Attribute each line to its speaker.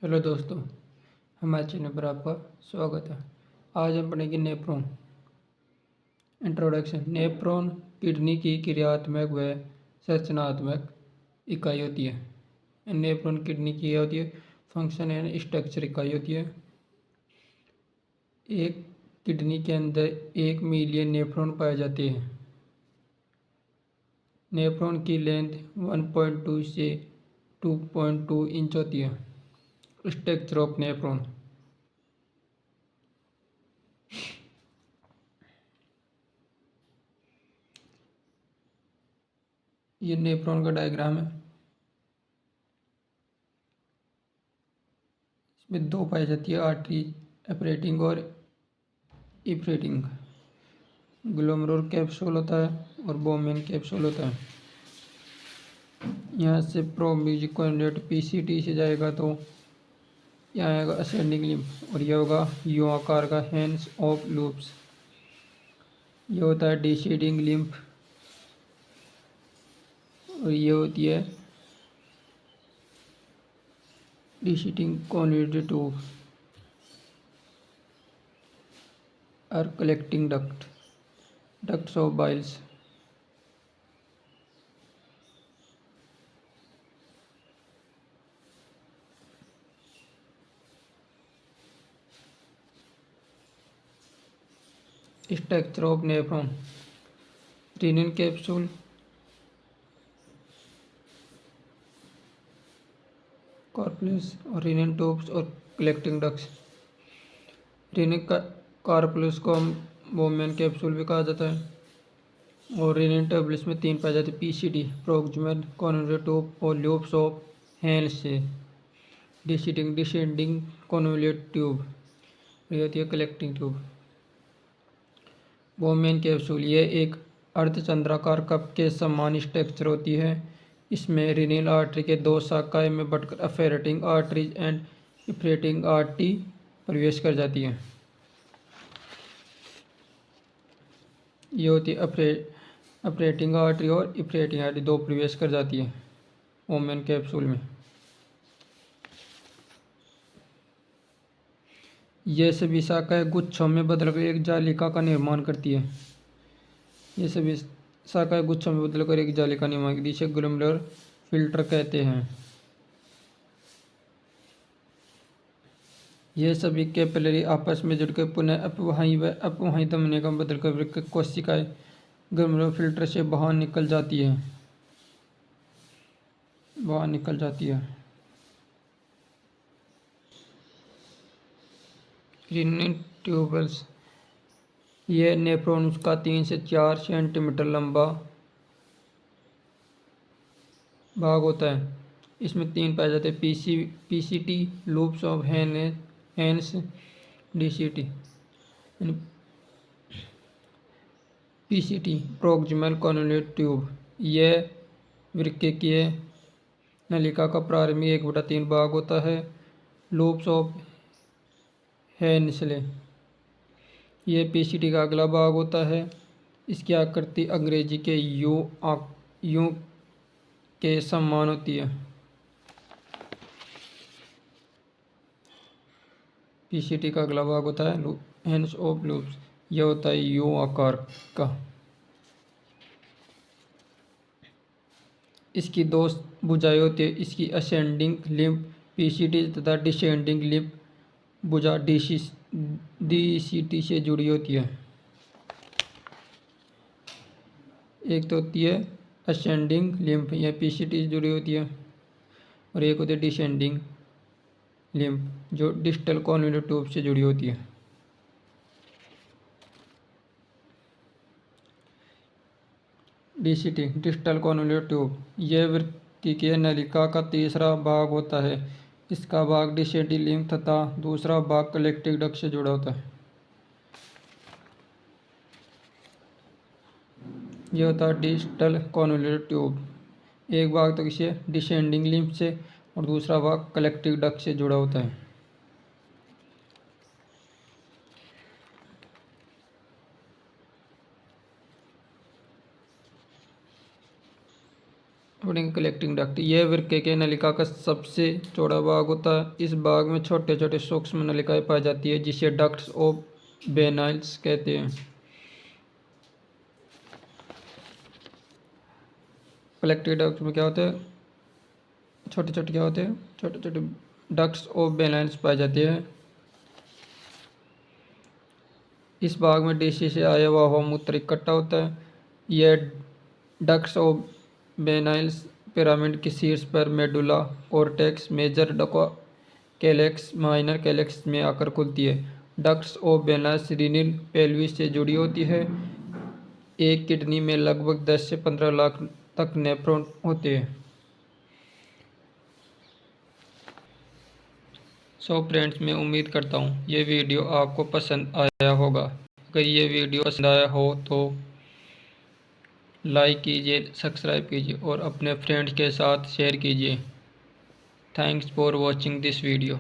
Speaker 1: Hello दोस्तों, हमारे channel पर आपका स्वागत है। आज हम पढ़ेंगे नेफ्रॉन। इंट्रोडक्शन। नेफ्रॉन किडनी की क्रियात्मक व संरचनात्मक इकाई होती है। नेफ्रॉन किडनी की क्या होती है? फंक्शन एंड स्ट्रक्चर इकाई होती है। एक किडनी के अंदर 1 मिलियन नेफ्रॉन पाए जाते हैं। नेफ्रॉन की लेंथ 1.2 से 2.2 इंच होती है। Structure of nephron. ये नेफ्रॉन का डायग्राम है। इसमें दो पाई जाती है, आर्टरी एपरेटिंग और इफ्रेटिंग। ग्लोमेरुलर कैप्सूल होता है और बोमेन कैप्सूल होता है। यहाँ से प्रोम्यूजिक कोऑर्डिनेट पीसीटी से जाएगा तो यहाँ आएगा असेंडिंग लिम्फ और ये होगा यू आकार का हैंड्स ऑफ लूप्स। ये होता है डिसीडिंग लिम्फ और ये होती है डिसीडिंग कॉन्वोल्यूटेड ट्यूब और collecting ducts of biles. Structure of nephron. Renin capsule, corpus और रेनिन ट्यूब्स और कलेक्टिंग डक्ट्स। रेनिन कार्पल्स को हम बोमेन कैप्सूल भी कहा जाता है और रेनिन ट्यूबुलस में 3 पाए जाते हैं, पीसीडी प्रोक्सिमल कॉन्वोल्यूटेड ट्यूब और लूप्स ऑफ हेल्स से डिसेंडिंग कॉन्वोल्यूटेड ट्यूब। ये होती है कलेक्टिंग ट्यूब। बोमेन कैप्सूल ये एक अर्धचंद्राकार कप के समान स्ट्रक्चर होती है। इसमें रेनिल आर्टरी के 2 शाखाएं में बटकर अफेरेटिंग आर्टरीज एंड इफ्रेटिंग आर्टरी प्रवेश कर जाती हैं। ये होती है अफरेटिंग आर्टरी और इफ्रेटिंग आर्टरी, 2 प्रवेश कर जाती है बोमेन कैप्सूल में। ये सभी शाखाएं गुच्छों में बदलकर एक जालिका का निर्माण करती है। ये सभी शाखाएं गुच्छों में बदलकर एक जालिका का निर्माण करती है, जिसे ग्लोमेरुलर फिल्टर कहते हैं। ये सभी कैपिलरी आपस में जुड़कर पुनः अपवाही व अपवाही धमनियों का बदलकर वृक्क कोशिकाएं ग्लोमेरुलर फिल्टर से बाहर निकल जाती है। Rennin tubules. यह नेफ्रॉन्स का 3 से 4 सेंटीमीटर लंबा भाग होता है। इसमें 3 पाए जाते हैं, PCT loops of Henle DCT. PCT proximal convoluted tube. यह वृक्कीय नलिका का प्रारंभिक 1/3 भाग होता है। लूप्स ऑफ हेंसले यह पीसीटी का अगला भाग होता है। इसकी आकृति अंग्रेजी के यू के समान होती है। पीसीटी का अगला भाग होता है हैंड्स ऑफ लूप्स। यह होता है यू आकार का। इसकी 2 भुजाएं होती है। इसकी असेंडिंग लिम्फ पीसीटी तथा डिसेंडिंग लिम्फ भुजा डीसीटी से जुड़ी होती है। एक तो होती है असेंडिंग लिम्फ, यह पीसीटी से जुड़ी होती है, और एक होती है डिसेंडिंग लिम्फ जो डिस्टल कॉन्वोल्यूटेड ट्यूब से जुड़ी होती है। डीसीटी डिस्टल कॉन्वोल्यूटेड ट्यूब यह वृक्कीय नलिका का तीसरा भाग होता है। इसका भाग डिसेंडिंग लिम्फ तथा दूसरा भाग कलेक्टिंग डक्ट से जुड़ा होता है। यह होता है डिस्टल कॉन्वोल्यूटेड ट्यूब। एक भाग तो किसी डिसेंडिंग लिम्फ से और दूसरा भाग कलेक्टिंग डक्ट से जुड़ा होता है। पढ़ेंगे कलेक्टिंग डक्ट। यह वृक्क के नलिका का सबसे चौड़ा भाग होता है। इस भाग में छोटे छोटे सूक्ष्म नलिकाएं पाई जाती है जिसे डक्ट्स ऑफ बेनाइल्स कहते हैं। कलेक्टिव डक्ट में क्या होता है, छोटे छोटे क्या होते हैं, छोटे छोटे डक्ट्स ऑफ बेनाइल्स पाई जाती है। इस भाग में डीसी से आया हुआ बहुमूत्र इकट्ठा होता है। यह डक्ट्स ऑफ बेनाइल्स पिरामिड के शीर्ष पर medulla cortex, major calyx, minor calyx में आकर खुलती है। Ducts of Bellini renal pelvis से जुड़ी होती है। एक किडनी में लगभग 10 से 15 लाख तक नेफ्रॉन होते हैं। सो फ्रेंड्स, मैं उम्मीद करता हूँ ये वीडियो आपको पसंद आया होगा। अगर ये वीडियो पसंद आया हो तो लाइक कीजिए, सब्सक्राइब कीजिए और अपने फ्रेंड्स के साथ शेयर कीजिए। Thanks for watching this video.